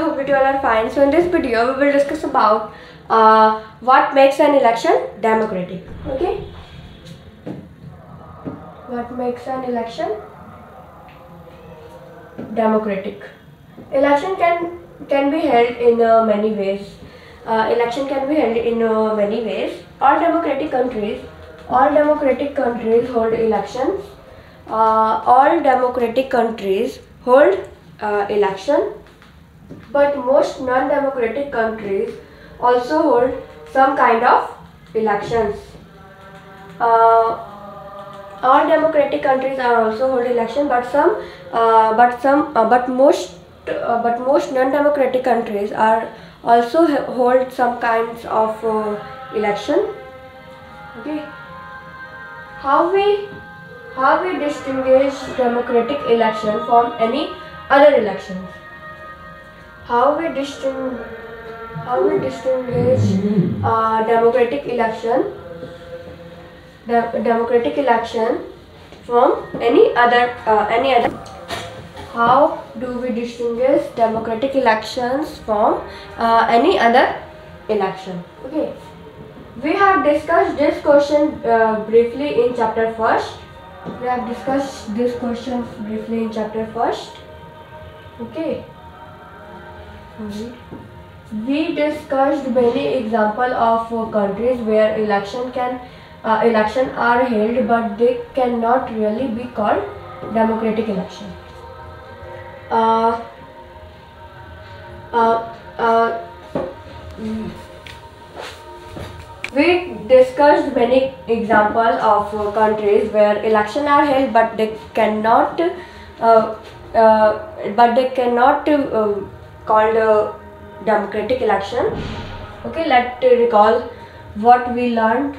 hope you all are fine. So in this video we will discuss about what makes an election democratic. Okay, what makes an election democratic? Election can be held in many ways. Election can be held in many ways. All democratic countries hold elections. All democratic countries hold election, but most non-democratic countries also hold some kind of elections. All democratic countries are also hold election, but most non-democratic countries are also hold some kinds of election. Okay, how we distinguish democratic election from any other elections? How we distinguish democratic election from any other How do we distinguish democratic elections from any other election? Okay, we have discussed this question briefly in chapter first. Okay, we discussed many examples of countries where elections are held, but they cannot really be called democratic election. We discussed many examples of countries where elections are held, but they cannot called democratic election. Okay, let us recall what we learned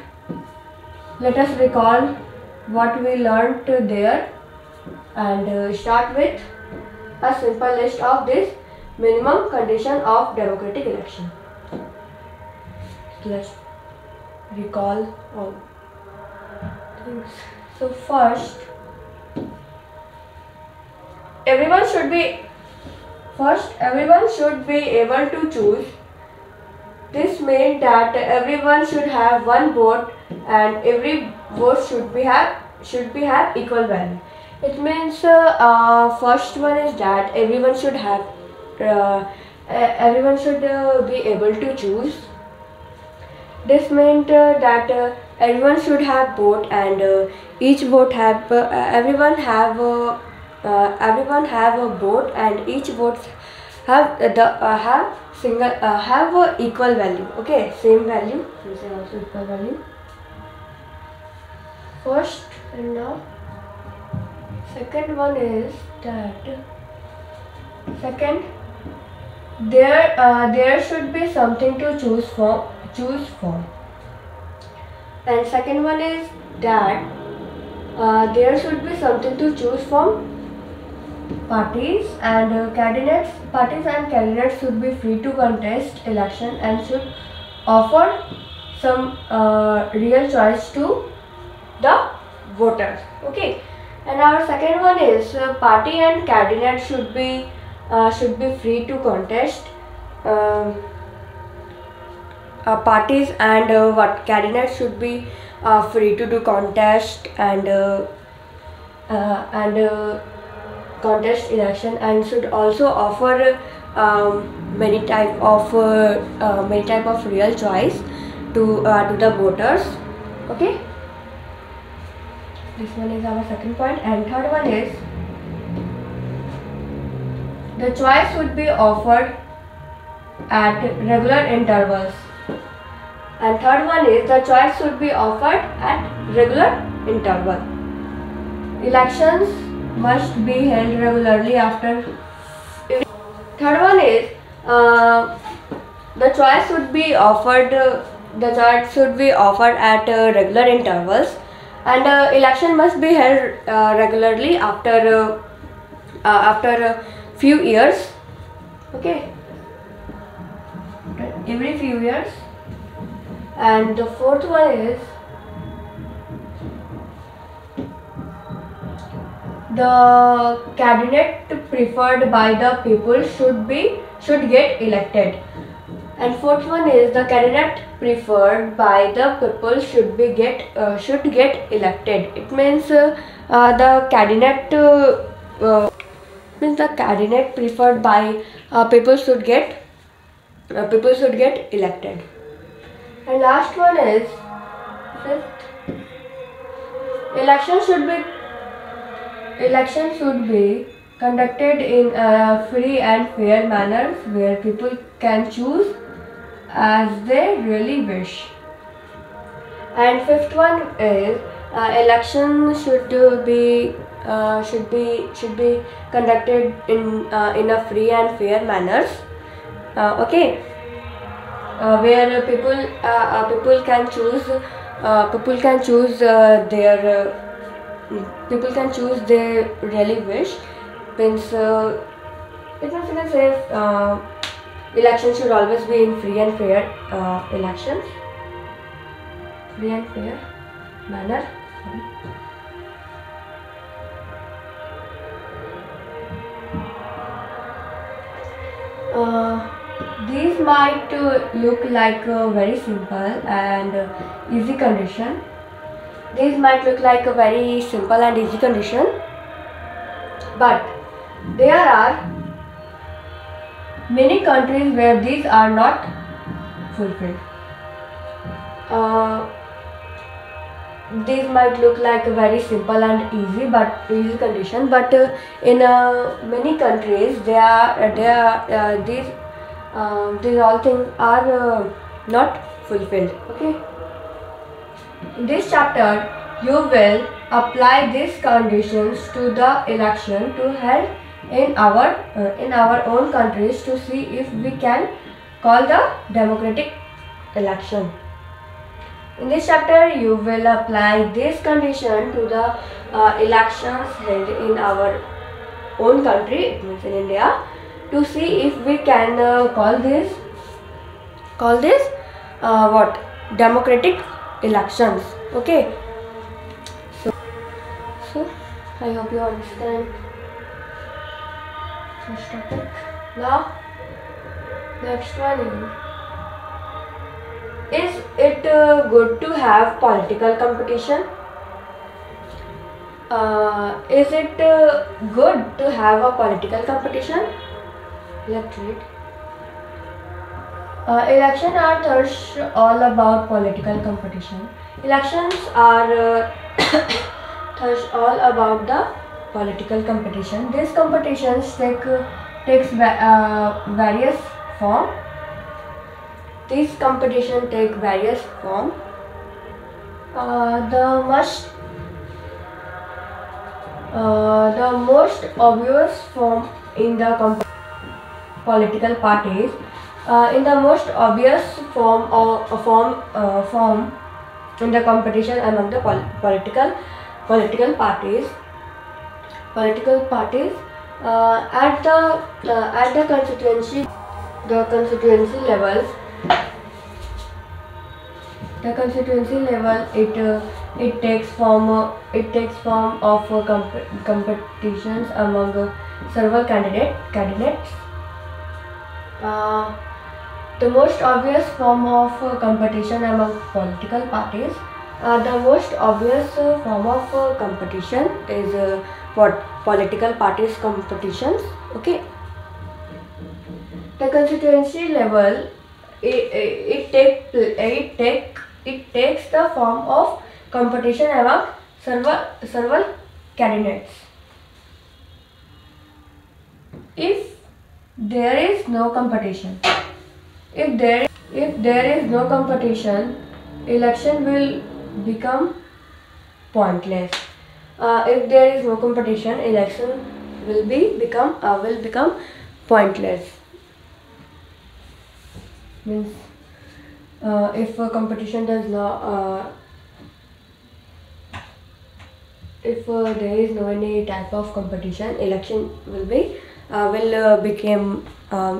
there, and start with a simple list of this minimum condition of democratic election. Let's recall all things. So first, everyone should be able to choose. This means that everyone should have one vote, and every vote should have equal value. It means first one is that everyone should be able to choose. This means that everyone should have vote, and each vote have everyone have a vote, and each vote have equal value. Okay, same value. This is also equal value. First, and now second one is that there should be something to choose from. And second one is that there should be something to choose from. Parties and candidates should be free to contest election and should offer some real choice to the voters. Okay, and our second one is party and candidates should be free to contest. Parties and candidates should be free to do contest and contest election, and should also offer many type of real choice to the voters. Okay, this one is our second point, and third one is the choice would be offered at regular intervals. And third one is the choice should be offered at regular interval. Elections must be held regularly after. Third one is the choice should be offered. At regular intervals, and election must be held regularly after a few years. Okay, every few years. And the fourth one is the candidate preferred by the people should get elected. And fourth one is the candidate preferred by the people should get elected. It means the candidate preferred by people should get elected. And last one is fifth. Election should be conducted in a free and fair manner where people can choose as they really wish. And fifth one is election should be conducted in a free and fair manners. Okay, where people can choose they really wish. Means it means you can say election should always be in free and fair elections, free and fair manner. These might look like a very simple and easy condition. These might look like a very simple and easy condition, but there are many countries where these are not fulfilled. These might look like a very simple and easy condition, but in many countries these all things are not fulfilled. Okay. In this chapter, you will apply these conditions to the election to help in our own countries to see if we can call the democratic election. In this chapter, you will apply this condition to the elections held in our own country, it means in India, to see if we can call this what democratic elections. Okay. So I hope you understand this topic. Now, next one is it good to have political competition? Is it good to have a political competition? Let's read. Elections are thus all about political competition. Elections are thus all about the political competition. These competitions takes various form. These competition take various form. The most obvious form in the political parties. In the most obvious form in the competition among the political parties at the constituency level. The constituency level, it takes form of competitions among several candidates. The most obvious form of competition among political parties. The most obvious form of competition is what political parties competitions. Okay. The constituency level, it takes the form of competition among several candidates. If there is no competition, election will become pointless. If there is no competition, election will become pointless. Means if a competition does not, if there is no any type of competition, election will become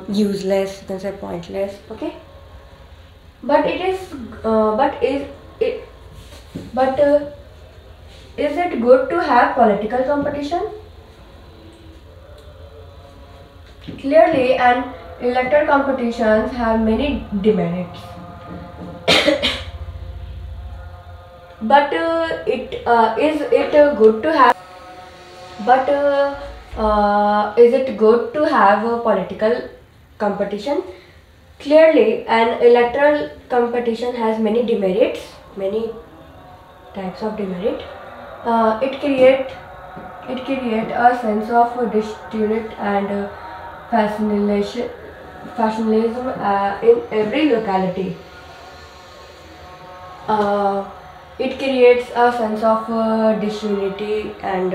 useless. You can say pointless. Okay. But is it good to have political competition? Clearly, and electoral competitions have many demerits. But is it good to have? But is it good to have a political competition? Clearly, an electoral competition has many demerits, many types of demerit. It create a sense of distrust and factionalism in every locality. Uh, it creates a sense of disunity and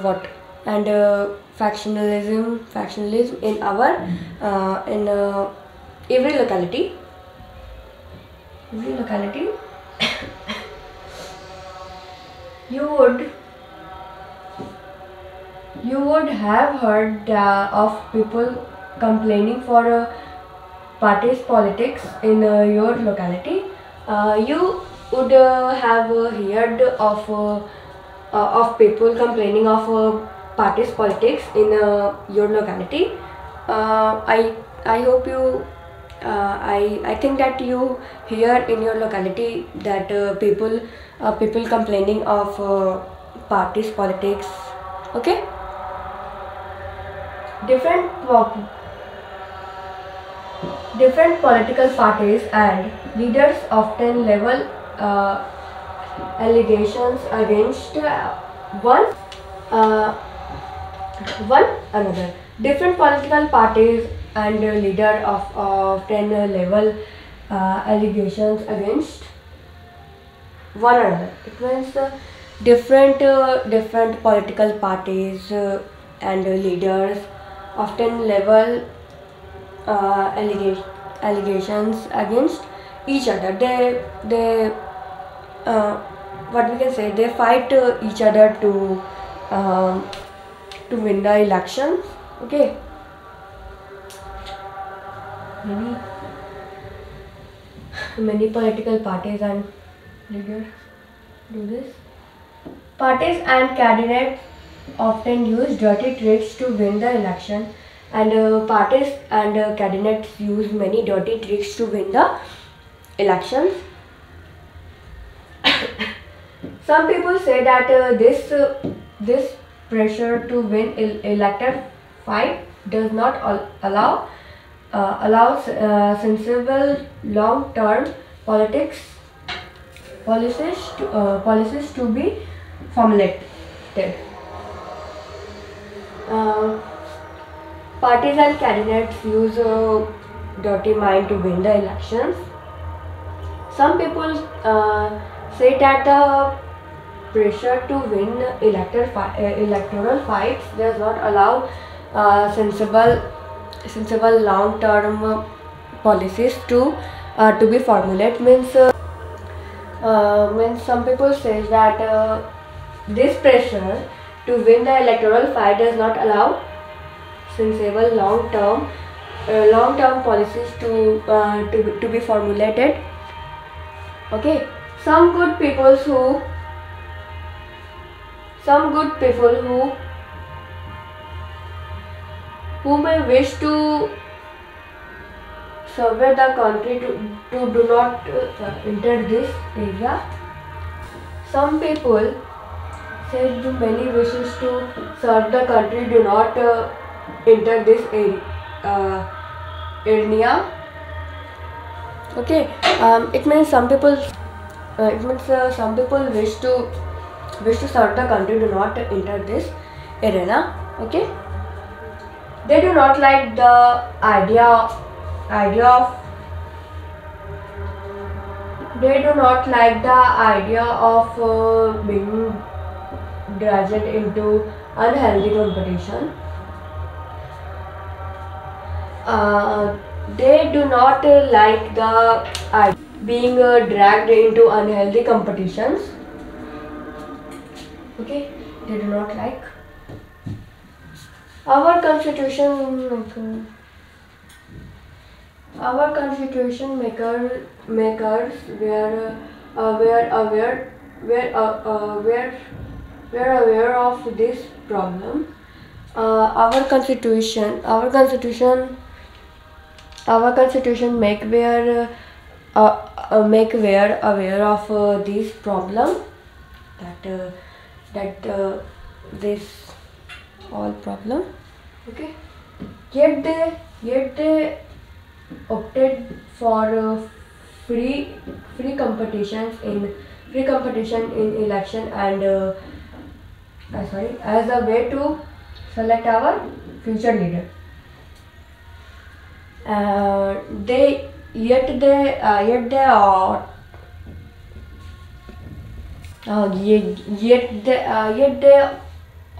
what and factionalism in our in every locality. Every locality. you would have heard of people complaining for parties politics in your locality. You would have heard of people complaining of parties politics in your locality. I hope you. I think that you hear in your locality that people complaining of parties politics. Okay. Different different political parties and leaders often level allegations against one uh, one another. Different political parties and leader of often level allegations against one another. It means different political parties and leaders often level allegations against each other. They what we can say, they fight each other um, to win the elections. Okay. Many many political parties and leaders do this. Parties and candidates often use dirty tricks to win the election, and parties and candidates use many dirty tricks to win the elections. Some people say that this pressure to win elected fight does not allows sensible long-term policies to be formulated. Uh, Parties and candidates use dirty mind to win the elections. Some people say that the pressure to win electoral fights does not allow sensible long-term policies to be formulated. Means some people say that this pressure to win the electoral fight does not allow sensible long-term policies to be formulated. Okay, some good people who may wish to survey the country to do not enter this area. Some people say many wishes to serve the country do not enter this area. Okay, it means some people. Some people wish to serve the country do not enter this arena. Okay, they do not like the idea of they do not like the idea of being dragged into unhealthy competition. They do not like the being dragged into unhealthy competitions. Okay, they do not like. Our constitution makers were aware of this problem. our constitution make we're aware of this problem, this all problem. Okay. Yet they opted for free competition in election and as a way to select our future leader. Yet they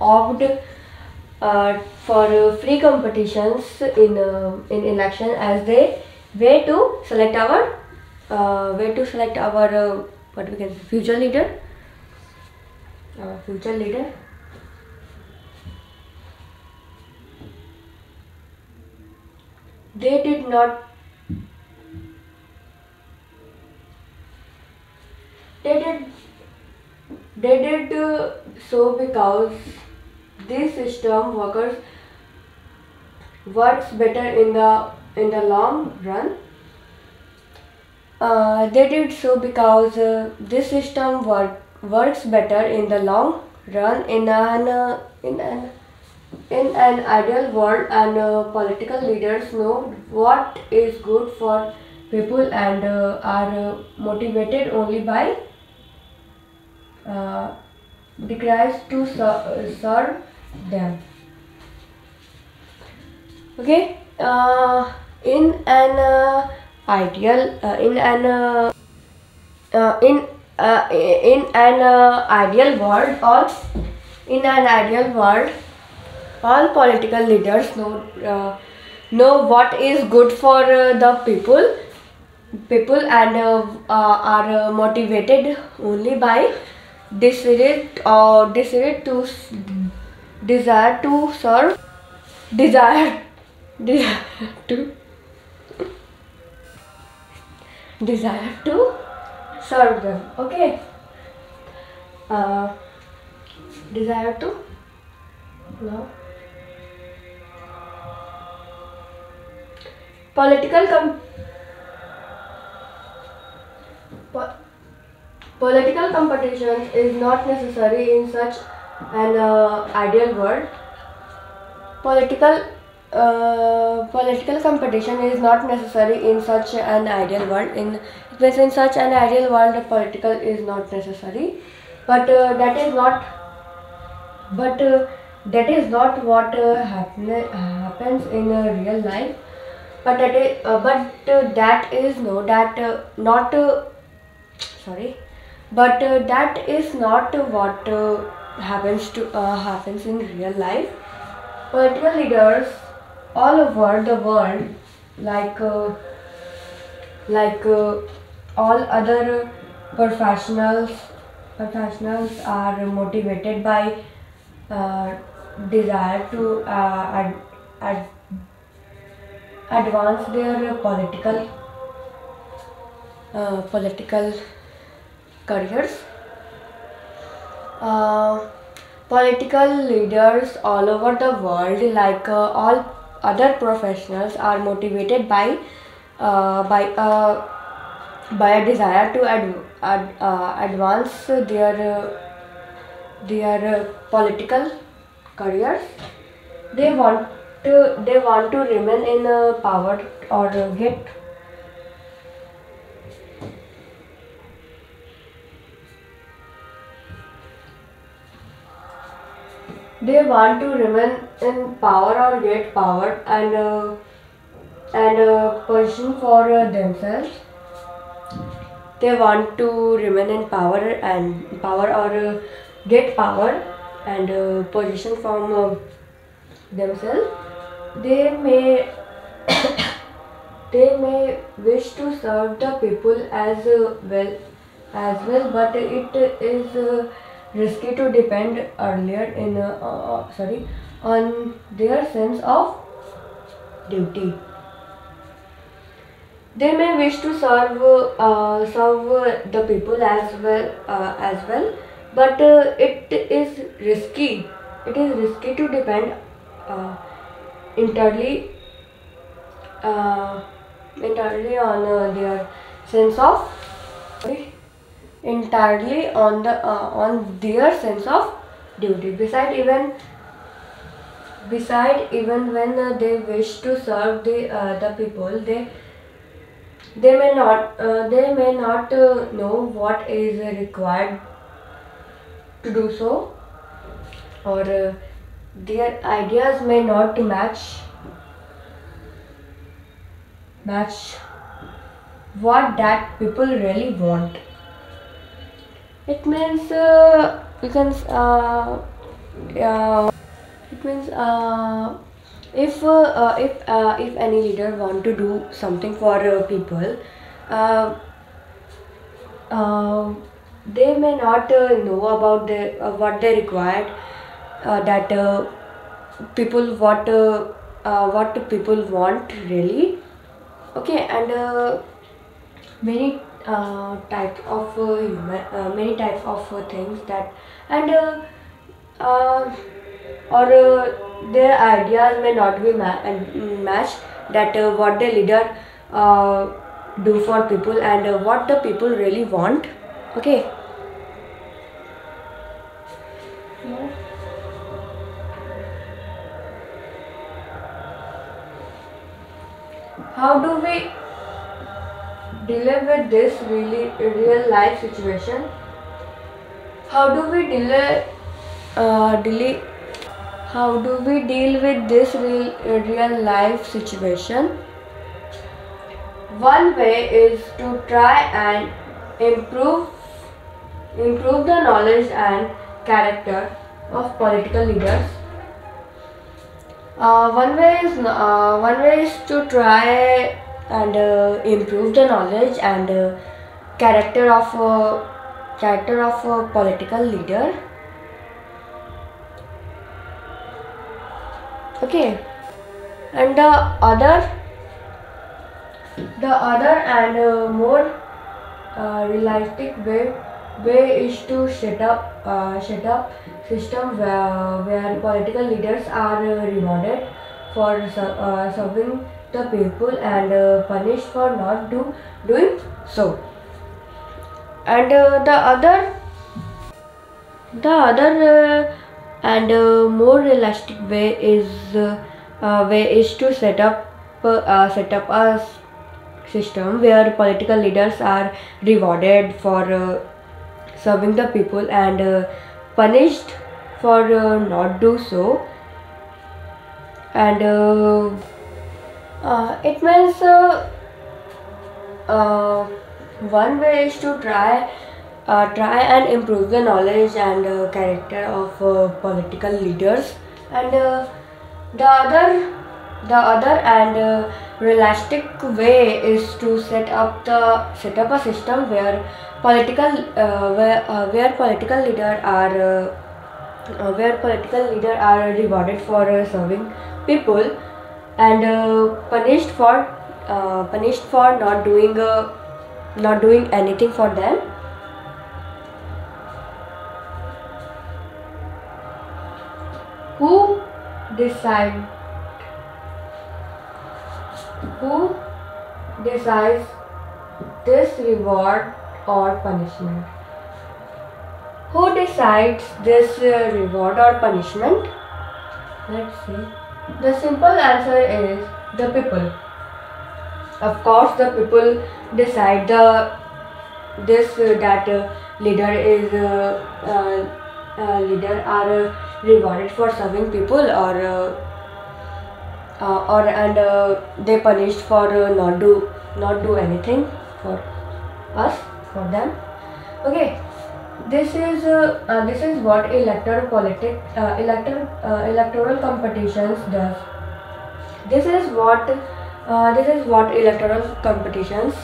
opt for free competitions in election as they way to select our what we can say, future leader. They did not. They did so because this system works better in the long run. They did so because this system works better in the long run in an ideal world, and political leaders know what is good for people and are motivated only by desires to serve them. Okay. In an ideal world, all political leaders know what is good for the people and are motivated only by desire to serve desire to serve them. Okay. Desire to no political political competition is not necessary in such an ideal world. Political competition is not necessary in such an ideal world. In such an ideal world, the political is not necessary. But that is not what happens in real life. But that is not what happens in real life. Political leaders all over the world, like all other professionals, are motivated by desire to advance their political careers. Political leaders all over the world, like all other professionals, are motivated by a desire to advance their political careers. They want to remain in power or get they want to remain in power or get power and position for themselves. They want to remain in power or get power and position from themselves. They may wish to serve the people as well, but it is risky to depend earlier in on their sense of duty. They may wish to serve the people as well, but it is risky to depend entirely entirely on their sense of entirely on their sense of duty. Beside, even when they wish to serve the people, they may not know what is required to do so, or their ideas may not match what that people really want. It means you can it means if any leader want to do something for people, uh, they may not know about what they required, that people what people want really. Okay, and many types of many types of things that, and uh, or their ideas may not be matched, that what the leader uh, do for people, and what the people really want. Okay. How do we deal with this real life situation? How do we delay How do we deal with this real life situation? One way is to try and improve the knowledge and character of political leaders. One way is to try and improve the knowledge and character of a political leader. Okay, and the other and more realistic way is to set up system where political leaders are rewarded for serving the people, and punished for not doing so. And the other and more realistic way is to set up a system where political leaders are rewarded for serving the people, and punished for not do so. And it means one way is to try and improve the knowledge and character of political leaders, and the other and realistic way is to set up a system where political leader are rewarded for serving people, and punished for not doing anything for them. Who decides this reward or punishment? Who decides this reward or punishment? Let's see. The simple answer is the people. Of course, the people decide that leader are rewarded for serving people, or they punished for not do anything for them. Okay, this is what electoral competitions does. This is what electoral competitions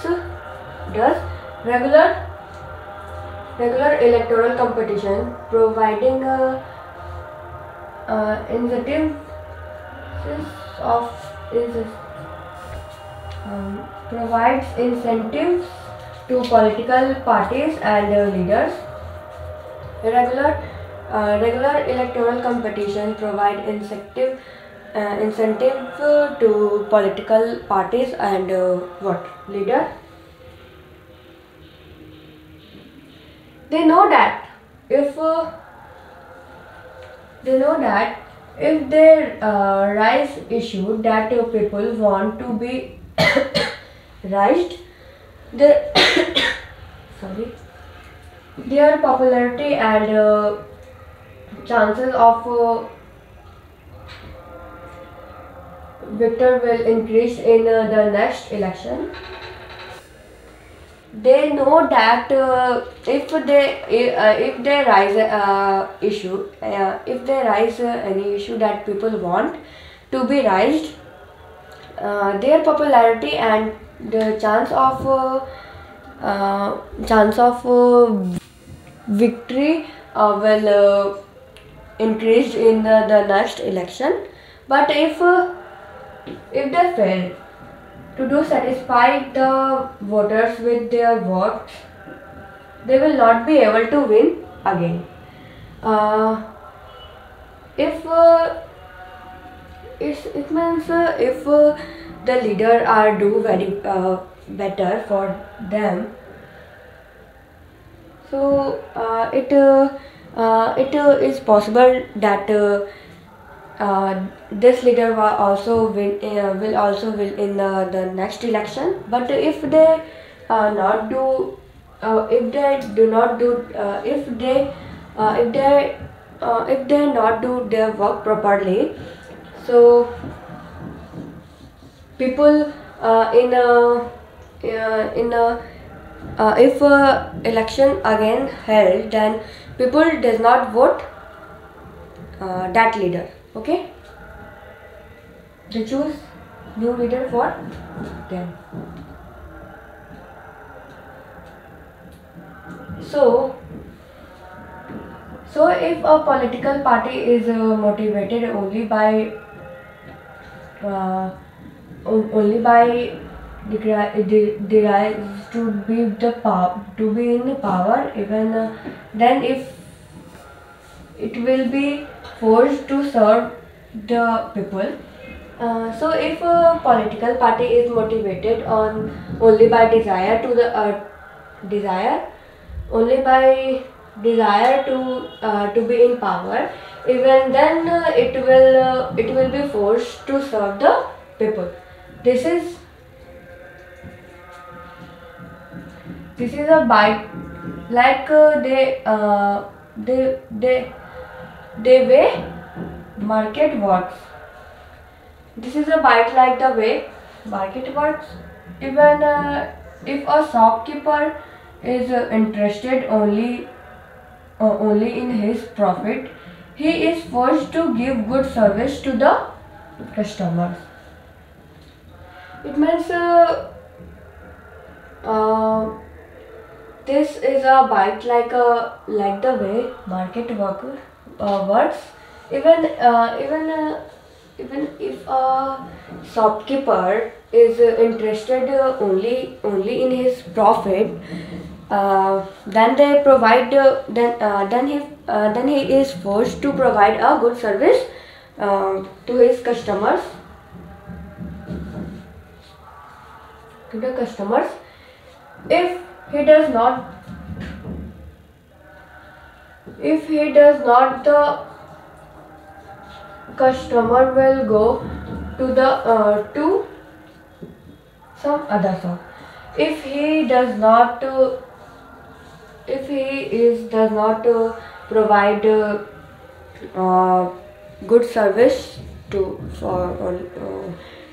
does. Regular electoral competition providing provides incentives to political parties and leaders. Regular electoral competition provide incentive to political parties and what leader. They know that if they know that if they raise issue that people want to be raised, their sorry, their popularity and chances of victor will increase in the next election. They know that if they raise issue if they raise any issue that people want to be raised, their popularity and the chance of victory will increase in the next election. But if they fail to do satisfy the voters with their votes, they will not be able to win again. If it means if the leader are do very better for them, so it is possible that this leader will also win in the next election. But if they not do if they do not do if they not do their work properly, so people if election again held, then people does not vote that leader. Okay, they choose new leader for them. So if a political party is motivated only by derives to be to be in power, even then if it will be forced to serve the people. So if a political party is motivated on only by desire to the desire only by desire to be in power, even then it will be forced to serve the people. This is a bite like they way market works. This is a bite like the way market works. Even if a shopkeeper is interested only in his profit, he is forced to give good service to the customers. It means this is a bite like the way market works. Even if a shopkeeper is interested only in his profit, then they provide then he is forced to provide a good service to his customers. To the customers, if he does not, the customer will go to the to some other shop. If he does not provide good service to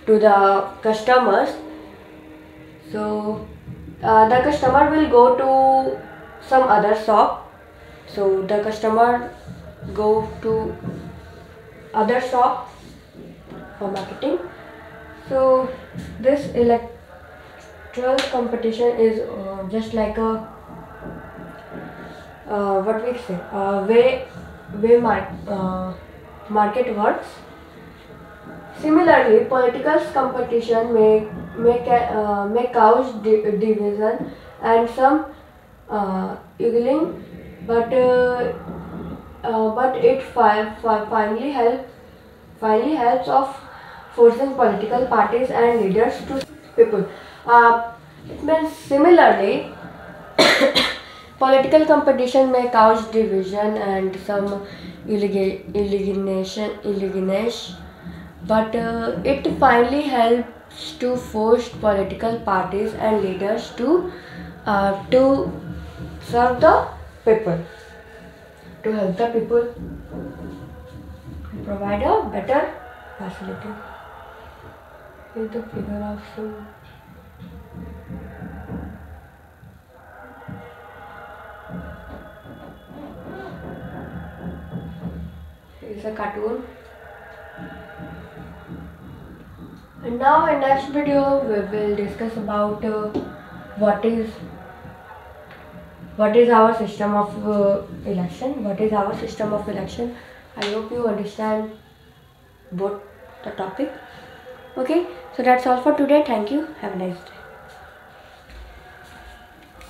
the customers, so the customer will go to some other shop. So the customer go to other shop for marketing. So this electoral competition is just like a what we say market works. Similarly, political competition may cause division and some but it finally helps finally helps of forcing political parties and leaders to people. It means similarly, political competition may cause division and some alienation, but it finally helps to force political parties and leaders to serve the people, to help the people, provide a better facility. Here's the figure of some. Here's a cartoon. And now in next video we will discuss about what is our system of election. What is our system of election? I hope you understand both the topic. Okay, so that's all for today. Thank you. Have a nice day.